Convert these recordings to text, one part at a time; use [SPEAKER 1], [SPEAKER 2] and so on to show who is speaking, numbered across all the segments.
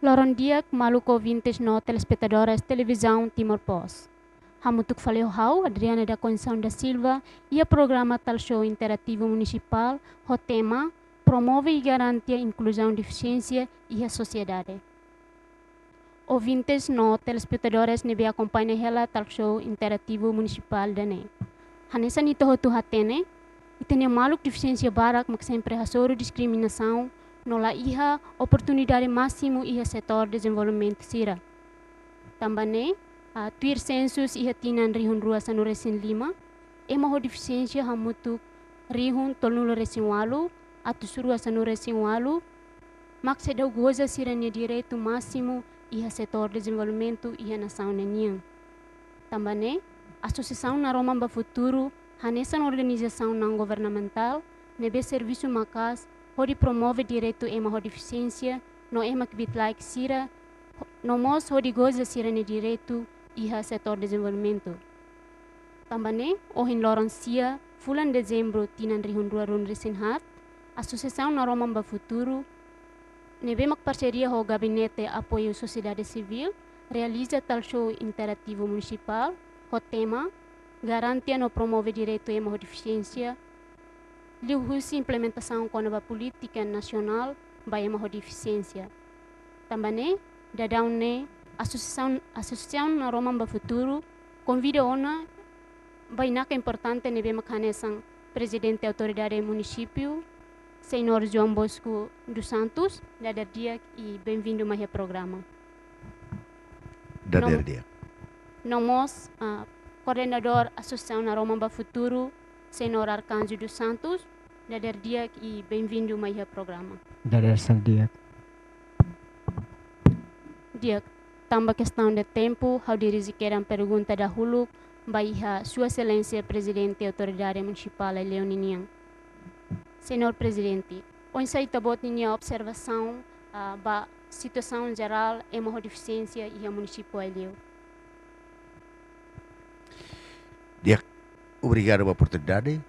[SPEAKER 1] Loron dia maluco vintage no telespectadores televisão Timor Pós. Hamutuk faleu how Adriana da Conceição da Silva e o programa tal show interativo municipal, o tema promove e garante a inclusão deficiência e a sociedade. Ouvintes no telespectadores nebe acompanha ela tal show interativo municipal da ne. Hanessa ni toho tu hatene, itene maluk deficiência barak mak sempre hasoro discriminação no la iha oportunidade máximo iha setor desenvolvimento sira. Também tuir census iha tinan rihun rua sanu resin lima, ema ho deficiência hamutu rihun tolnulo resin walu, atu surua sanu resin walu, mak sedau goza siranya direito máximo iha setor desenvolvimento iha nação neniang. Também Associação na Romamba Futuro, hanessa organização não governamental, nebe serviço macas, onde promove direito ema ho deficiência, no ema que like sira, no mos onde goza sira ne direito iha setor desenvolvimento. Também ohin Loroncia, fulan dezembro tinan rihun rua run resinhat, Associação na Romamba Futuro, nebe mak parceria ho gabinete apoio sociedade civil, realiza tal show interativo municipal, o tema garantia no promove direito ema ho deficiência, liuhusi implementação com a política nacional ba ema ho deficiência. Também dadaune associação na Romamba Futuro convida ona bainaka importante nebe makanesang presidente autoridade município Senhor João Bosco dos Santos, dadar dia e bem-vindo mais ao programa.
[SPEAKER 2] Dadar dia.
[SPEAKER 1] Nomos coordenador Associação na Romamba Futuro, Senhor Arcanjo dos Santos, dadar dia e bem-vindo mais ao programa.
[SPEAKER 3] Dadar dia.
[SPEAKER 1] Dia, também questão de tempo, how dirigi queiram pergunta da hulu, baiha Sua Excelência Presidente Autoridade Municipal Leoninian. Senhor Presidente, onde sai tabot minha observação ba situação geral e uma deficiência e a município Eleu.
[SPEAKER 2] Dia, obrigado pela oportunidade.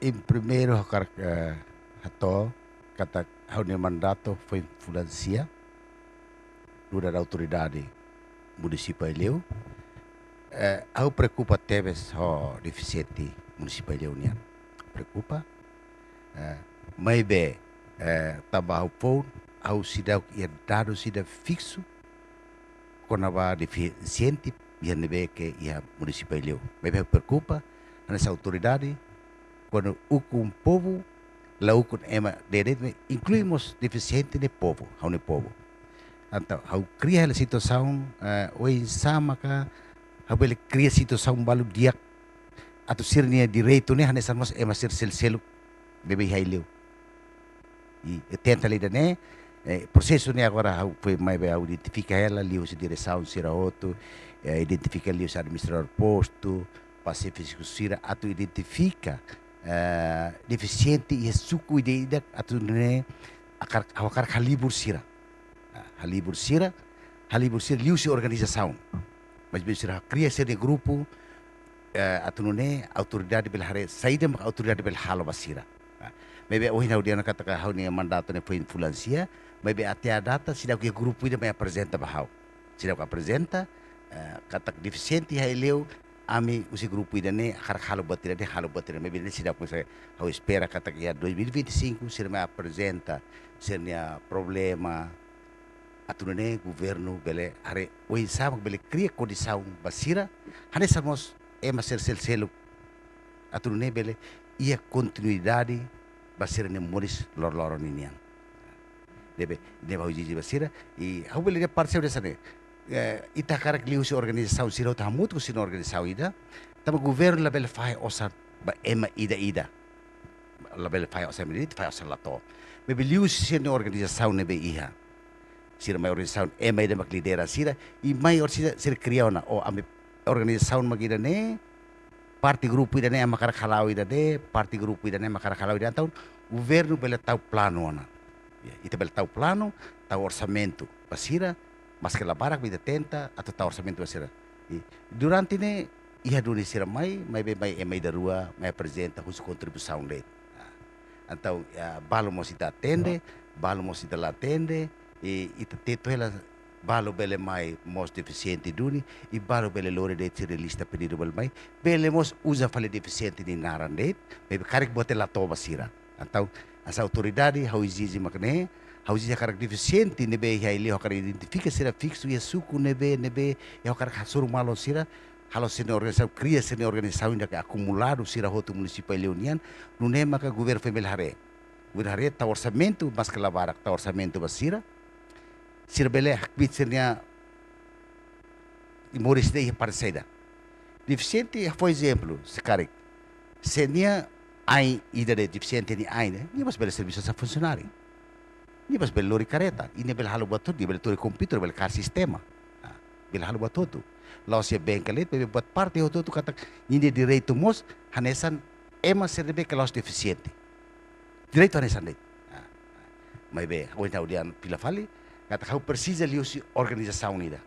[SPEAKER 2] Em primeiro, kata o mandato foi influencia da autoridade municipal Eleu. Aku preocupa teves ho deficiente municipal Eleu nian. Preocupa. Maybe trabalho pun, au sidau ia dado sida fixo konava deficiente ia nebe que ia municipal Eleu. Maybe preocupa nessa autoridade quando o povo lá o ema de incluímos deficiente de povo, hau ne povo. Então, hau cria a situação oi sama ka hau bele cria situação balu dia atau sirnia direito ne hanesan mas ema sir sel bebe haileu. E tenta lida né processo né agora hau foi mais bem identifica ela liu se direção sira outro identifica liu se administrador posto pacífico sira atau identifica deficiente e suku ide atau né akar halibur sira liu se organização mas bisa cria se de grupo atau né autoridade belhare saída autoridade belhalo basira. Maybe oh hina dia nak kata hau ni mandato ne foi influencia, maybe até a data sida que grupo ida me apresenta bahau. Sida que apresenta kata deficiente haileu ami usi grupo ida ne akar halo batira maybe ne sida que hau espera kata que 2025 sida me apresenta senia problema atau ne governo bele are oi sama bele cria condição basira hane samos ema sel atau ne bele ia continuidade basira ne moris lor ninian debe uji basira e hau bele de parcel dessa ne ita karak liu se organização sira ta muito com sino organização ida tama governo la bele fai osa ba ema ida la bele fai osa medit fai osa lato bebe liu se ne organização ne be iha sira mai organização ema ida mak lidera sira e mai sira criauna o ame organização magida ne parti grupo ida ne makara khalau ida de parti grupo ida ne makara khalau ida então governo bele tau plano ona ita bele tau plano tau orçamento basira mas que la barak bida tenta atau tau orçamento basira e durante ne ia duni sira mai emai da rua mai apresenta hus contribuição de então balo mosita atende balo mos ita latende e ita teto ela balo bele mai mos deficiente duni e balo bele lore de tire lista pedido bel mai bele mos usa fale deficiente ni narandet bebe karik bote la toba sira atau as autoridade hau exige makne hau exige karak deficiente nebe hai li hokar identifica sira fixo e suku nebe e hokar hasur malo sira halo sini organisação cria sini organisação ainda que acumulado sira hotu municipal leonian nune maka governo femel hare governo hare ta orçamento mas que lavar ta orçamento basira sira bele hakbit sirnya imoris de parceida deficiente foi exemplo sekarang senia ai ida de deficiente ni ai ne ni mas bele serviço sa funcionário ni mas bele lori careta ini bele halo buat tudo bele tori computer bele car sistema bele halo buat tudo lao sia bengkelit bebe buat parte hotu tu kata ini direito mos hanesan ema serbe que los deficiente direito hanesan de mai be hoje na udian pila fali kata kau precisa liusi organização unida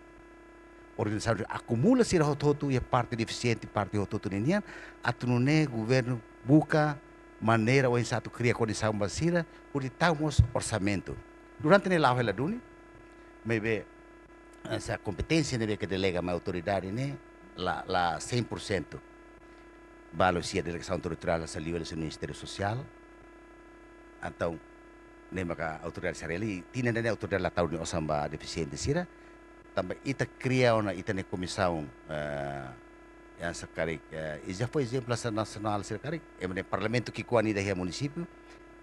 [SPEAKER 2] organização acumula sira hotu e parte deficiente parte hotu ninian atunune governo buka maneira ou em satu cria condição basira por tamos orçamento durante ne lao hela duni mai be essa competência né que delega a autoridade né lá 100% vale se a delegação territorial saiu do Ministério Social então né maka autoridade sareli tinha né autoridade lá tahu ni osamba deficiente sira também ita cria uma ita ne comissão yang sekarang já foi exemplo nacional sekarang em parlamento que kuani da município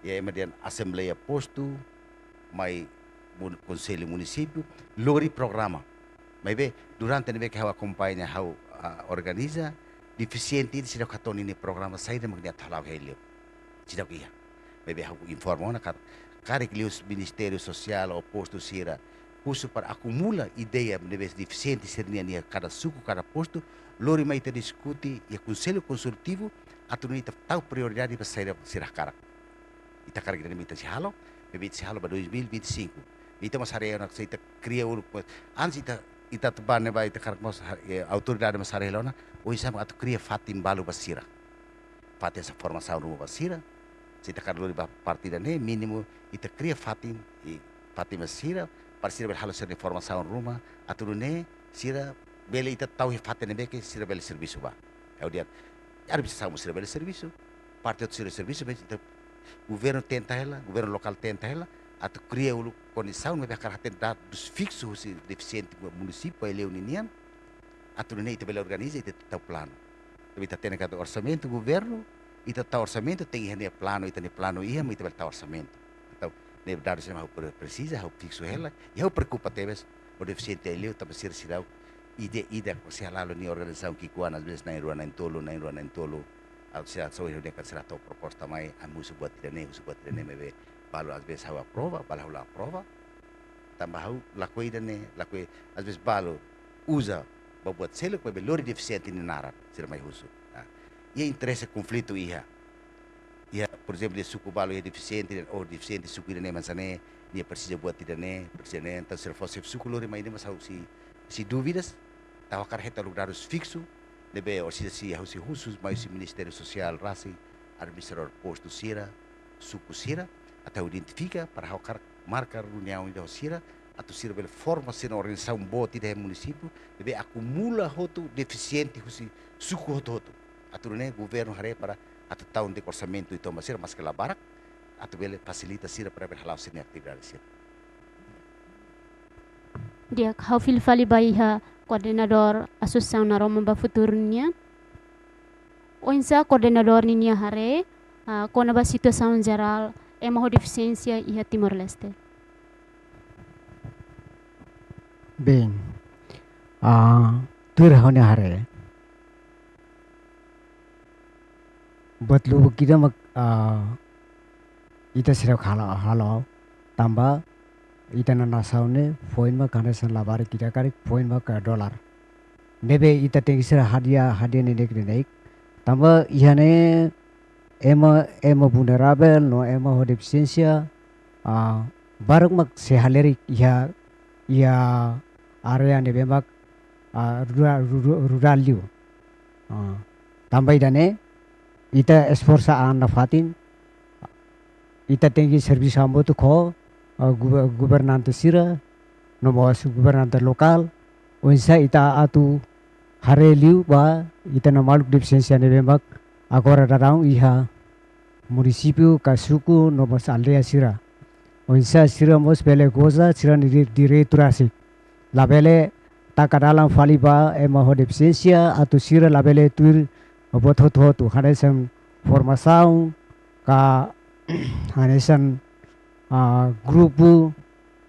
[SPEAKER 2] e em assembleia posto mai conselho município lori programa mas be durante ne que hau acompanha hau organiza deficiente sira katon ini programa saída magnia thalau helio sira kia be hau informa na karek lius ministério social ou posto sira curso para acumula ideia de deficiente sirnia cada suku cada posto lori mai te discute e conselho consultivo atunita tau prioridade para sair sira karak ita karak de mita halo be halo para 2025 ita mas hari nak kita cria ansi ita tebane ba ita karak mas autoridade mas hari lona o isam atu cria fatim balu basira fatim essa formação rumah basira kita kan lori ba partida ne mínimo ita cria fatim e fatim basira para sira halo ser formação rumah atu ne sira bele ita tahu fatim ne ke sira bele serviço ba kemudian ada bisa sama sira bele serviço parte do sira serviço mas ita governo tenta ela governo local tenta ela atau cria ulu condição me bakar haten dados fixos si deficiente município ele unian atau nem te bele organiza ite tau plano tapi ta tena kata orçamento governo ite tau orçamento tem ne plano ite ne plano ia me ite bele tau orçamento então ne dados se precisa hau fixo ela e hau preocupa teves o deficiente ele ta ser sirau ide se halalo ni organização que kuan às vezes na ruana en tolo al sia so ele ka será tau proposta mai amu buat tidak ne me balo às vezes hau aprova balo la aprova tambah hau lakoi às vezes balo usa buat selo que belori deficiente ni naran sira mai husu e interesse conflito ia por exemplo de suku balo é deficiente ou deficiente suku ne mansane dia precisa buat tidak ne então se fosse suku lori mai mas hau si dúvidas tahu kar heta lugar fixo debe ou se hau si husus mai si Ministério Social rasi administrador posto sira suku sira atau identifica para hokar marcar reunião de sira atau sira bel forma sina organização boa tidak município debe acumula hotu deficiente husi suku hotu atau ne governo hare para atau tahun de orçamento itu masira mas que barak atau bele facilita sira para berhalau sini atividade sira
[SPEAKER 1] dia hau fil fali baiha coordenador associação na Roma ba futurnya oinsa coordenador ninya hare kona ba situação geral emo deficiência e Timor-Leste.
[SPEAKER 3] Bem, tur hoने hare. Batlu kita mak ita sirap halo tambah ita nana saune poin mak karena sen labar kita karik poin mak $. Nebe ita tinggi sirap hadiah ni naik tambah ihane ema vulnerable no ema ho deficiência barang mak sehaleri ya area ne bemak rural liu tambah idane ita esforça an fatin ita tengi serviço ambo tu kho governante sira nomos governante lokal onsa ita atu hareliu ba ita na maluk deficiência nebemak agora darão iha município kasuku nomos aldea sira onsa sira mos bele goza sira diretorasi labele takadalam faliba ema ho deficiência atu sira labele tuir bot-hot hanesan formação ka hanesan grupo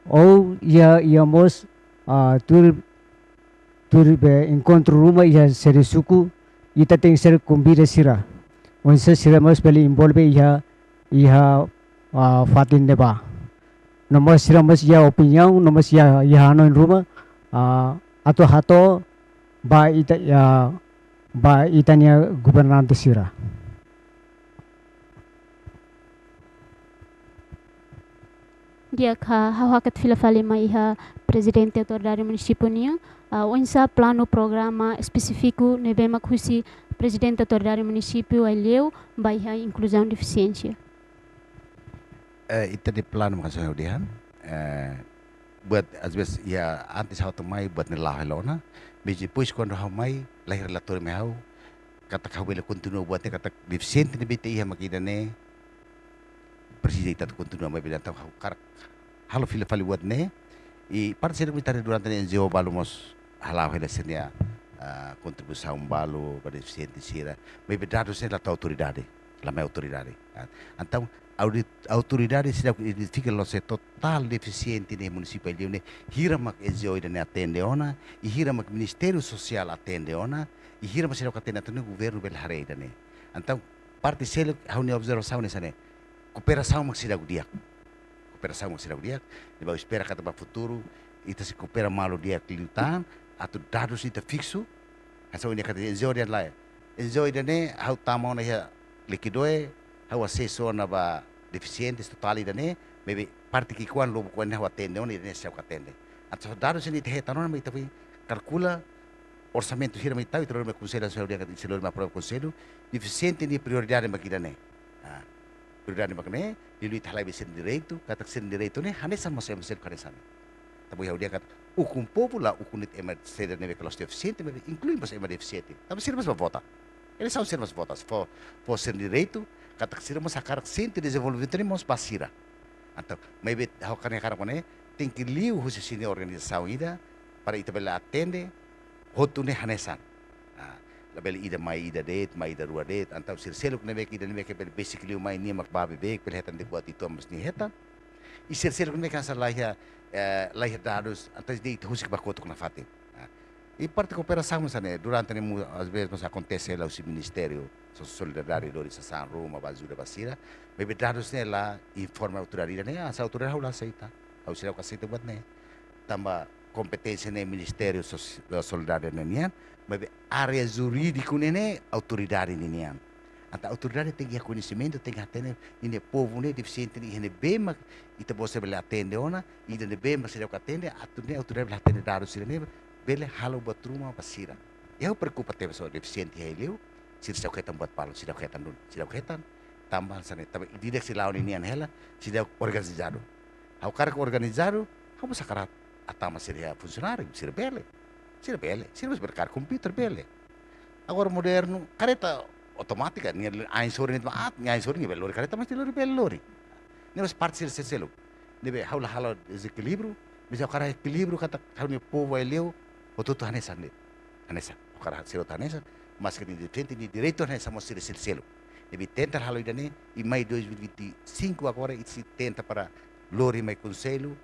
[SPEAKER 3] ou ia mos tur be encontro rumah ia seri suku ita tem ser combida sira onsa sira mos beli involve iha fatin deba nomos sira mos ia opinião nomos ia hano in rumah atau hato ba itania governante sira.
[SPEAKER 1] Dia ka hawakat filafali maiha presidente autoridade município nia onsa plano programa específico nebemak husi presidente autoridade município aileu baiha inclusão deficiência.
[SPEAKER 2] Itu di plano makasih udihan. Buat asbes ya antes hau mai buat nelah helona. Biji push quando hau mai lahir relator mehau kata kau bela continua buatnya kata deficiente ni bete ia makidane presiden itu continua mai bela tau hau karak halo fali buat ne i parceiro mitare durante ne NGO balu mos halau hela senia contribuição balu para deficiente sira mai bedado se la autoridade la mai autoridade então autoridade se identifica lo se total deficiente ne municipal ne hira mak NGO ne atende ona e hira mak ministério social atende ona e hira mak se atende atende governo bel hare ne então parte selo hau ne observação ne sane cooperação mak sida dia cooperação mak sida dia de ba espera kata ba futuro ita se coopera malo dia kliutan atau dados ita fixo asa ini kata NGO dia lai NGO ne hau tamau na ya liquidoe hau acesso na ba deficientes totali dane maybe parte que quan lobo quan hau atende oni ne se atende atau dados ini te tanon mai tapi calcula orçamento hira mai tahu terus me conselho se dia kata se ma prova conselho deficiente ni prioridade makidane prioridade makne diluit halai besen direito kata sen direito ne hanesan mas em ser kanesan tapi hau dia kata hukum popular hukum nit emer ser ne kelas deficiente me inclui mas emer deficiente tapi sir mas vota eles são ser mas votas for ser direito kata sir mas akar sente desenvolvimento ne mas basira então maybe hau kane kara kone tem que liu husi sini organização ida para ita bela atende hotu ne hanesan label ida mai ida det mai ida rua det antau sir seluk ne mek ida ne mek bel basically mai ni mak babe bek bel hetan de buat itu mas ni hetan e sir seluk ne kan lahia lahir dados antas de husi ba kotuk na fatin e parte cooperação sane durante ne às vezes mas acontece lá o ministério solidariedade do San Roma bazuda basira bebe dados ne lá informa autoridade ne asa autoridade hau la aceita hau sira ka aceita buat ne tamba competência ne ministério solidariedade ne nian bebe área jurídico ne autoridade ne nian anta autoridade tem conhecimento tem atende ne povo ne deficiente ne bema ita você bela atende ona ida ne bema sira ka atende atune autoridade atende dados sira ne bele halo buat rumah basira eu preocupa teve so deficiente heleu sir sa ketan buat palo sida ketan dun sida ketan tambah sana tapi direksi lawan ini hela sida organizado hau karak organizado hau sakarat atama seria funcionário sir bele sir berkar komputer bele agora moderno careta automática ni ain sore ni maat ni ain sore ni belori careta mas lori belori ni mas parte sir selo debe hau la halo desequilíbrio bisa cara equilíbrio kata hau ni povo eleu otutu hanesan hanesan cara siro hanesan mas que ni direito nessa mostra esse selo. Deve tentar halo idane e mai 2025 agora e se tenta para lori mai conselho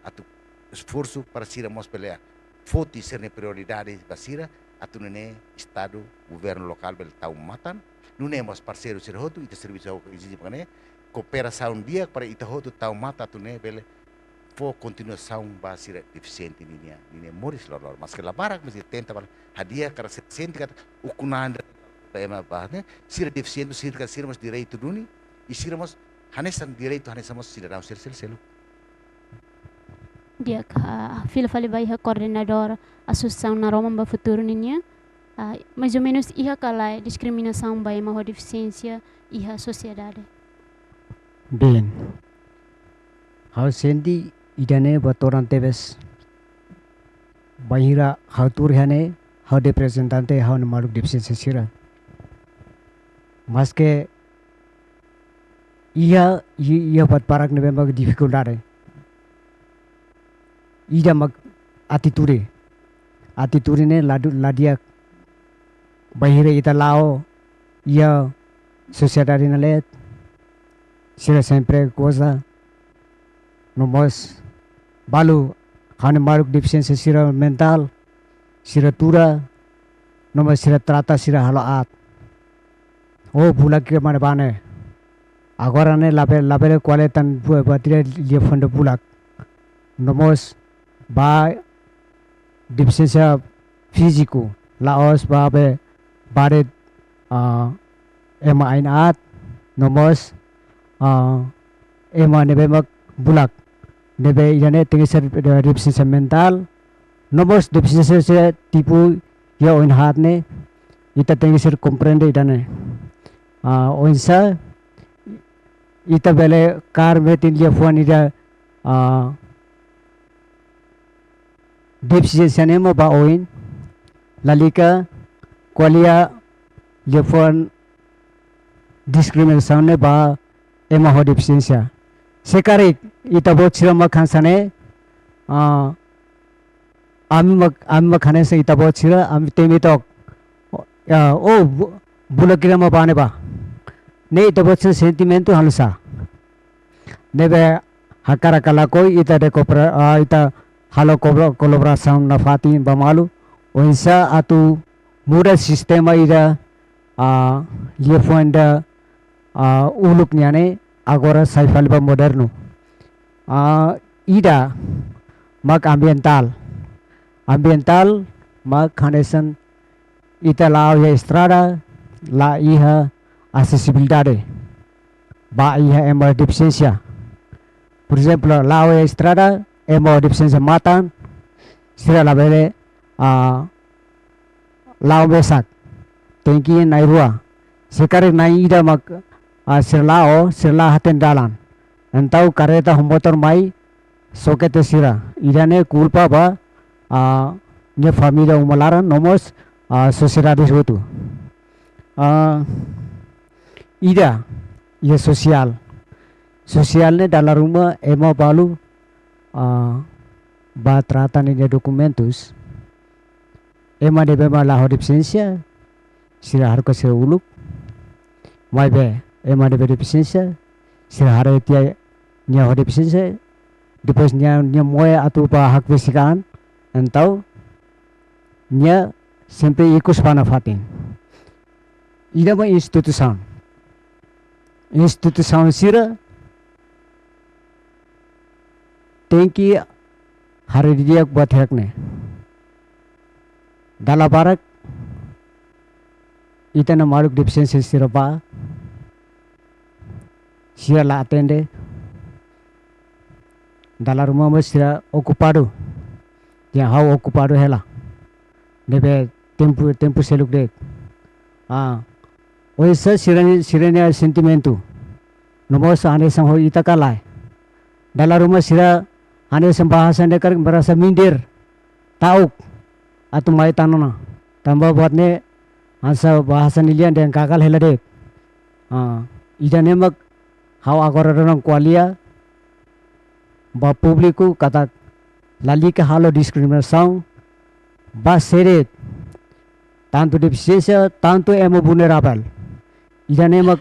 [SPEAKER 2] atu esforço para sira mos pelea. Foti ser ne prioridade basira atu ne estado governo local bel tau matan. Nu ne mos parceiro ser hotu ita serviço exige para ne cooperação dia para ita hotu tau mata atu ne bele for continuação basira deficiente ni moris lor mas que la barak mas tenta para hadia cara se sente kata ukunanda tema bahne sira deficiente sira sira mas direito duni e sira mas hanesan direito hanesan mas sira dau sir selo
[SPEAKER 1] dia ka fili vai coordenador associação na Roma ba futuro ninya mais ou menos iha kala discriminação ba ma deficiência iha sociedade
[SPEAKER 3] bem hau sendi idane batoran tebes bahira hau turhane hau representante hau namaluk dipsen sesira maske ia bat parak nebe mag dificultade ida mag atitude ne ladia bahira ita lao ia sociedade na let sira sempre cosa nomos balu hane maruk deficiency sira mental sira tura nomos sira trata sira halaat oh bula kira mane bane agora ne labere kualetan batire lia fonda bulak nomos ba deficiency físico laos babe bare ema ainat nomos ema nebe mak bulak nebe idane tengisar deficiency mental nomos deficiency tipu ya oin hat ne ita tengisar comprende idane oinsa ita bele kar metin lia fuan ida deficiency ne mo ba oin lalika kualia lia fuan discrimination ne ba ema ho deficiency sekarik ita bot sira makhansane ami makhane se ita bot sira ami temi tok o bulakira ma bane ba ne ita bot sentimento halusa nebe hakara kala koi ita de kopra ita halo colaboração na fatin ba malu oinsa atu muda sistema ida lia fuanda uluk nyane agora sai falba moderno ida mag ambiental mag khanesan ita lao ya estrada la iha accessibilidade ba iha ema deficiencia por ejemplo lao ya estrada ema deficiencia matan sira la bele lao besak tengki nairua sekarang nai ida mag sirla haten dalan entau kareta motor mai sokete sira idane culpa ba ne familia umalaran nomos sociedade hutu ida ya social ne dalam rumah emo balu ba trata ni documentos ema debe ma la deficiência sira har ko sira uluk mai be ema de deficiência sira hare tia nya deficiência depois nya moe atu pa hak besikan entau nya sempre ikut pana fatin ida ma institution sira tengki hare dia buat hakne dala barak itana maruk deficiency sira ba sira la atende dalam rumah sira ocupado ya hau ocupado hela debe tempo seluk dek oisa sirene sentimento nomos ane sang ho ita kalai dalam rumah sira ane sang bahasan dekar merasa mindir tauk atau mai tanona tambah buatne asa bahasan ilian dan kakal hela dek ida nemak hau agora orang kualia ba publiku kata lalika halo discriminação ba seret tanto deficiência tanto emo vulnerável ida nemak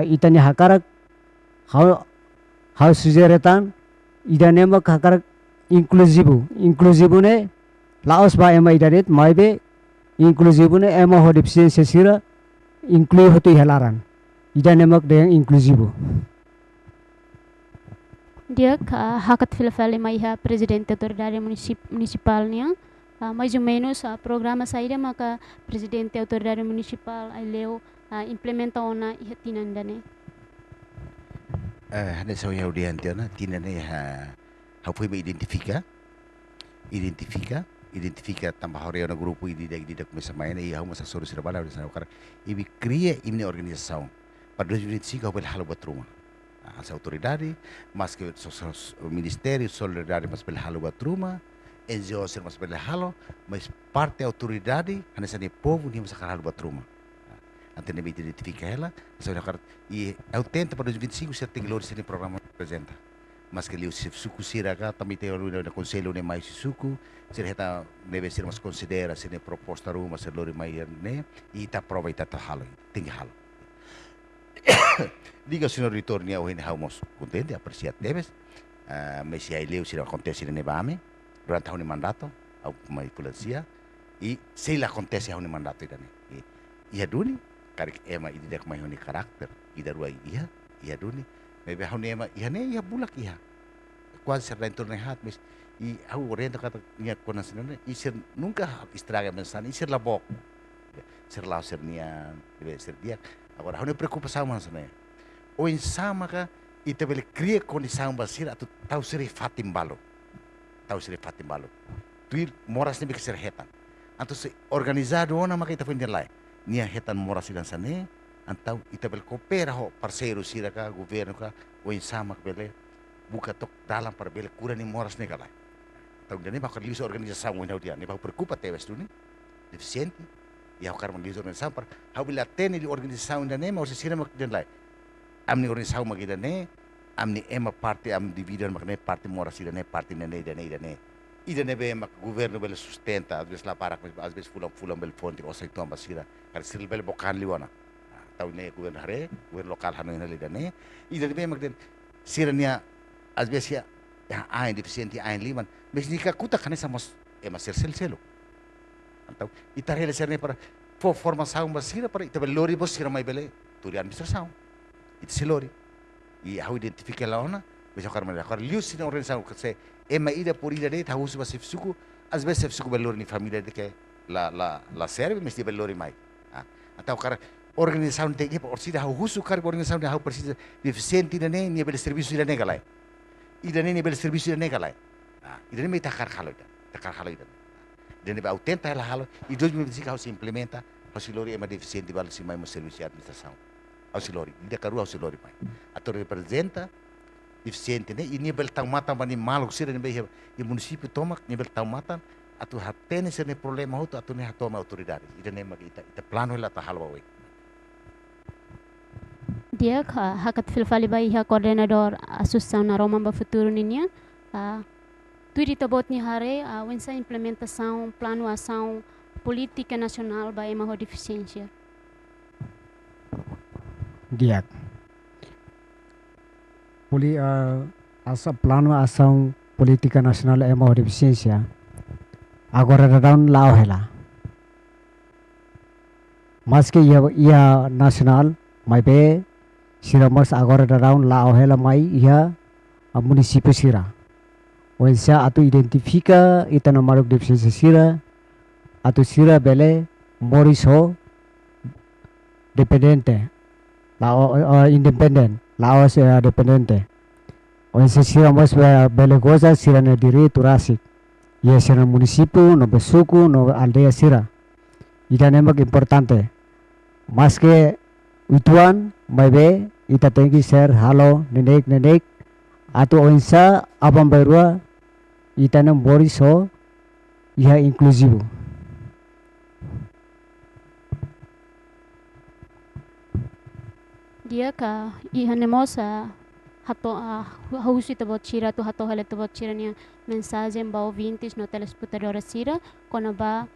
[SPEAKER 3] itani hakarak hau sujeretan ida nemak hakarak inklusibu ne laos ba ema idaret maibe inklusibu ne emo ho deficiência sira inclui hotu helaran ida nemak de inklusibu
[SPEAKER 1] dia hakat filafale maiha presidente autoridade municipalnya mais ou menos programa saída maka presidente autoridade municipal leu implementa ona ihatinandane
[SPEAKER 2] hanya saya udian tiana tinane ha foi me identifica tambah hore na grupo di começa main e hau masa soro sira bala sana kar ibi cria imne organização para 2025 hau halo batruma As autoridade, mas que o Ministério Solidariedade mas pela halo batruma, NGO ser mas pela halo, mas parte autoridade, anessa ne povo ni mas halo batruma. Ante ne identifica ela, so e eu tento para 2025 ser tem glória ser programa apresenta. Mas que liu suku siraga também tem o conselho ne mais suku, ser reta deve ser mas considera ser proposta ruma ser lori mai ne e tá prova e tá halo, tem halo. Diga senhor ritorni ao hene haumos contente apreciat debes mas se aí leu se acontece ne bame durante o mandato au mai polícia e se lá acontece o mandato idane e aduni karik ema idak mai honi karakter ida ruai ia duni mebe honi ema ia bulak ia quase ser dentro ne hat mas e au orienta kata nia konasene e ser nunca estraga mensan e ser labok ser lá ser nia deve ser dia agora honi preocupação mansane o insama ka ita bele cria condição basira tu tau seri fatim balo tuir moras ne ser hetan anto se organizado ona maka ita fender lai nia hetan moras dan sane antau ita bele coopera ho parceiro sira ka governo ka o insama ka bele buka tok dalam para bele kura ni moras ne kalai tau dane maka liso organização o dia ne ba preocupa teves tu ni deficiente e ao cara liso organização para hau bila tene li organização dane ma o se sira mak den lai amni organização magidane amni ema parte am dividan makne parte moras idane parte nene idane be mak governo bele sustenta às vezes lá para às vezes fulam bel fonte o sai toma sira kar sil bel bokan liwana tau ne governo hare governo lokal hanu ina lidane idane be mak den sira nia às vezes ya ain deficiente ain liman mas nika kuta kanesa mas ema ser selo então itarele ser ne para formação basira para itabel lori bos sira mai bele turi administração itu silori e how identifica la ona bisa karma la kar liu sina organização que se ema ida por ida de tahu suba sefsuku às vezes sefsuku belori ni família de que la serve mas de belori mai atau kar organização tem que por sida how husu kar organização de how precisa deficiente de ne ni bel serviço de ne galai ida ne bel serviço de ne galai ida ne takar halo ida de ne ba autenta la halo e 2025 how se implementa how silori ema deficiente bal si mai mo serviço de administração auxiliori, dia karu auxiliori pai. Atau representa deficiente ne, ini bel tau mata bani malu sira ne be e município toma ni bel tau mata atu hatene ser ne problema hotu atu ne hatoma autoridade. Ida ne magi ita plano ela ta halwa we.
[SPEAKER 1] Dia hakat filfali bai ha coordenador associação na Roma ba futuro ninya tuiri tabot ni hare wensa implementação plano ação política nacional ba ema ho deficiência
[SPEAKER 3] Diak. Asa plano ação política nacional é uma deficiência. Agora daun lao hela. Mas que ia nacional mai be siramas agora daun lao hela mai ia município sira. Wensa atu identifica ita nomor deficiência sira atu sira bele moriso dependente. Independen, Laos dependente. O se siramos bele cosa sirane diri turasik. Ya sira municipio no besuku no aldea sira. Ita nemak importante. Mas que ituan maybe ita tengi ser halo nenek atau onsa abang berua ita nem boriso iha inklusivo.
[SPEAKER 1] dia ka ihanemosa hato hausi tabot chira tu hato hale tabot chira nia mensagem ba ouvintes no telespectadores sira kona ba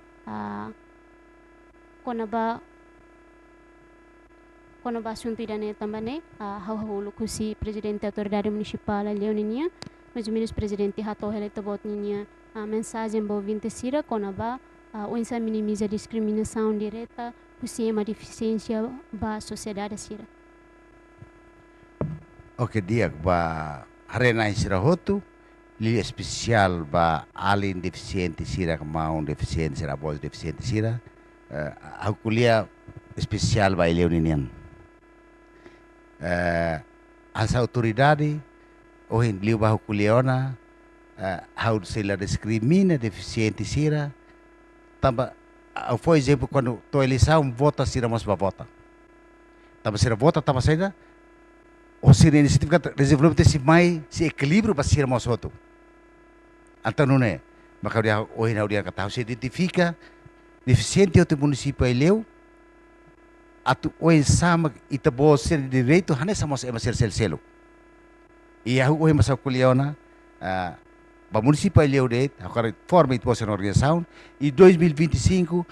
[SPEAKER 1] assunto idane tambane hau kusi presidente autoridade municipal leoninia mais ou menos presidente hato hale tabot nia mensagem ba ouvintes sira kona ba onsa minimiza discriminação direta kusi uma deficiência ba sociedade sira.
[SPEAKER 2] Oke dia ba harena sira hotu li especial ba alin deficiente sira mau deficiente sira voz deficiente sira au kuliah especial ba leoninian as autoridade ohin liu ba kuliona how se la discrimina deficiente sira tamba foi exemplo quando to eleição vota sira mas ba vota tamba sira vota tamba saída Osir inisiatif kata desenvolvimento si mai si equilíbrio basir mo soto. Então não é, mas dia hoje na dia kata se identifica deficiente o município eleu atu hoje sama ita bo ser direito hane sama se ser selo. E a hoje masa kuliona ba município eleu de agora forma itu ser organização e 2025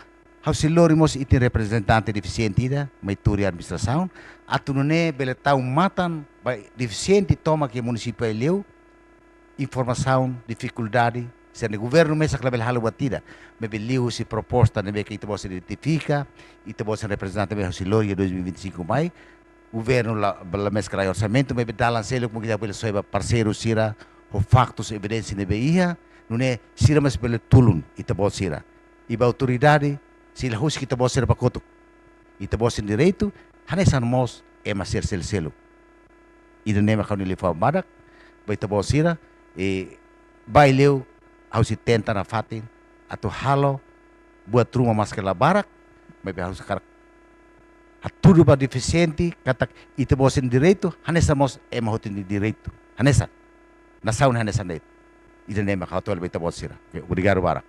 [SPEAKER 2] hau silorimos iti representante deficiente ida mai turi administração atu não é bele tau matan ba deficiente toma que município eleu informação, dificuldade, se o governo mesa que level halu batida, me beliu se proposta nebe que você identifica, e você representante me se loria 2025 mai, governo la mesa que orçamento me dalan selo como que já pelo soiba parceiro sira, o factos evidência nebe ia, não é sira mas pelo tulun, e você sira, e ba autoridade, se la hus que você para coto, e você direito, hanesan mos é mas ser selo, e nem me kau nilifa badak, ba você sira e baileu harus tenta na fatin atau halo buat rumah maskela barak may harus sekarang hatudo ba deficiente katak ite bosen direito hanesa mos mahotin di direito hanesa nasaun hanesa net ite nema kautol beta bosira obrigado barak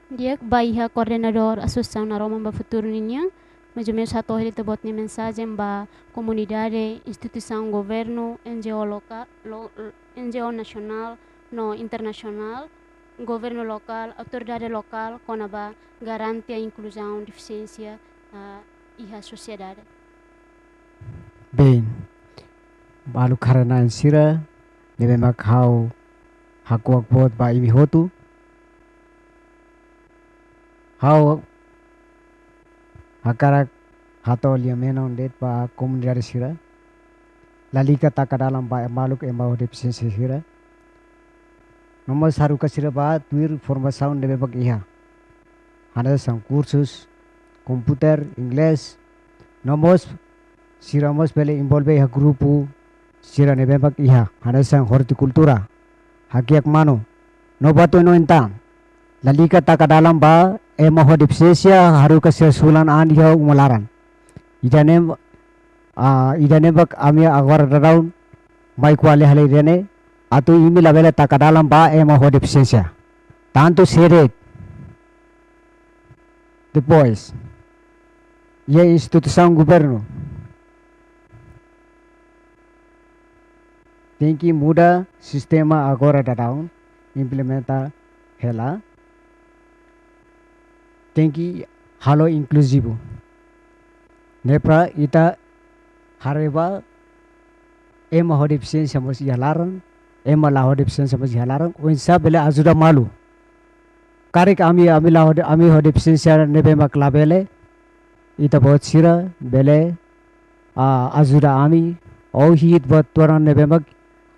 [SPEAKER 1] Dia baiha coordenador Associação na Roma ba futuro ninha mas o meu satu hari tebot ni mensagem ba comunidade, instituição, governo, NGO local, NGO nacional, no internacional, governo local, autoridade local, conaba garante a inclusão, deficiência e a sociedade.
[SPEAKER 3] Bem, balu karena sira, nebe makhau hakuak bot ba imi hotu, hau hakarak hatol menon det pa komunidade sira lalika taka dalam ba maluk emau deficiency sira nomor saru ka sira ba tuir formação debe bag iha hana sang cursos komputer inglês nomos sira mos pele involve ha grupo sira nebe bag iha hana sang horticultura hakiak mano no bato no entam lalika taka dalam ba emau deficiência haru ka sira sulan an iha umalaran idane bak ami agwar daun mai kuale hale rene atu imi labela takadalam ba emau deficiência tanto seret depois e instituição governo tem que mudar sistema agora daun implementar hela tem que halo inclusivo nepra ita hareba emau deficiência mos yalaran emau la deficiência mos yalaran unsa bele ajuda malu karik ami deficiência nebe mak labele ita bot sira bele ajuda ami o hit bot toran nebe mak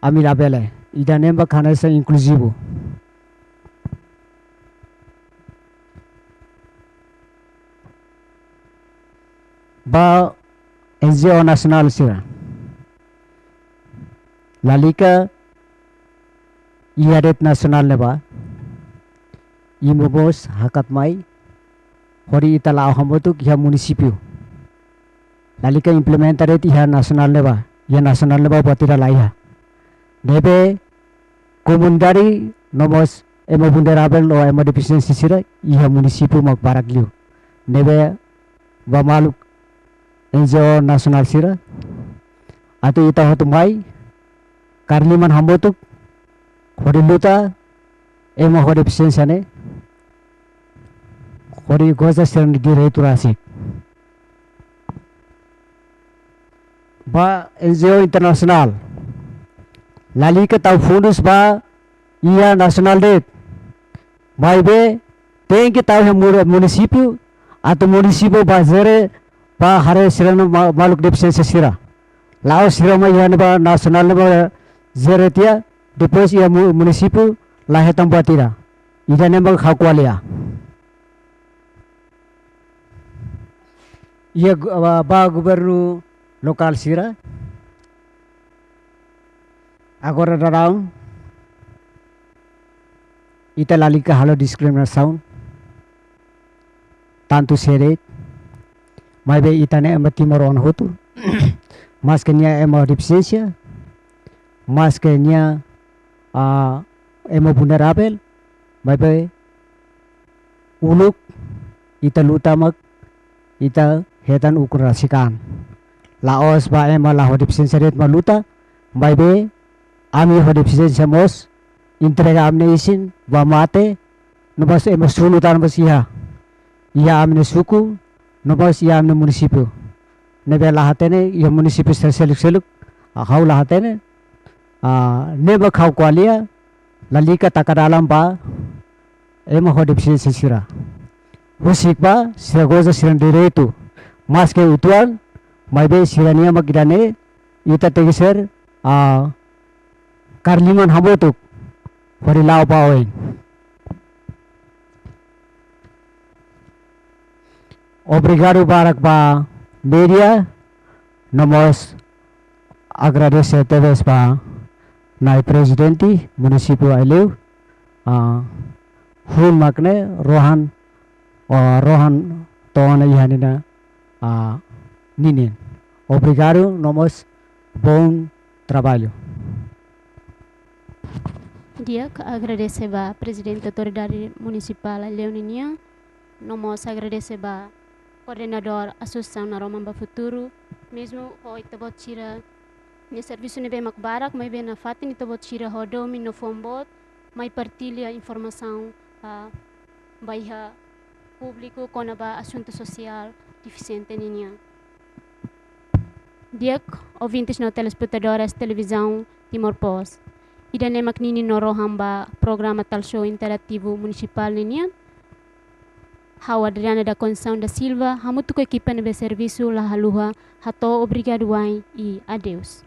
[SPEAKER 3] ami labele ida nemba khana sa inclusivo ba NGO nasional sira lalika iadet nasional leba imobos hakat mai hori itala hamotuk ya municipio lalika implementare ti ya nasional leba batira laiha debe komunidari nomos emo vulnerable o emo deficiency sira iha municipio mak baragliu debe ba maluk NGO nasional sira atau ita hotu mai karliman hambotuk horiluta ema hore deficiência ne hori goza sira ni direito rasik ba NGO internasional lali ke tau fundus ba ia nasional det mai be tem que tau município atau município ba zere ba hare sira maluk deficiência sira lao sira ma ia ba nasional ba zere tia depois ia município lahe tambatira ida nembang hakualia ia ba governo lokal sira agora darang ita lalika halo discriminação tanto seret mai be itane amati moron hotu mas kenya emo deficiência, mas kenya emo vulnerável, vai uluk ita lutamak ita hetan ukur rasikan. Laos ba emo la deficiência ret maluta, vai ami deficiência mos entrega amne isin ba mate nobas emo sulutan basiha. Ia amne suku nobas ia amne munisipio. Nebe lahatene ia munisipio seluk hau lahatene neba khau kwalia lalika takadalam ba emo deficiência sira. Husik ba siragoza sirandire itu mas ke utuan maibe sirania magidane ita tegiser karliman habotuk hori lau paoin. Obrigado para media, nós agradecer talvez para nai presidente município Aileu, Hun Makne Rohan Tona Ihanina Ninin. Obrigado, nós bom trabalho.
[SPEAKER 1] Dia agradecer a presidente da autoridade municipal Leoninia, nós agradecer a coordenador Associação Naromamba Futuro, mesmo o itabot tira ni serviço nebe makbarak, mai bem na fatin itabot tira hodomi no fombot, mai partilha informação baia público com a assunto social deficiente ninya. Dia ouvintes no telespectadoras televisão Timor Post. Ida ne maknini no rohamba programa tal show interativo municipal ninya. Hau Adriana da Conceição da Silva, hamutu ko equipa nebe serviço la haluha, hato obrigado e adeus.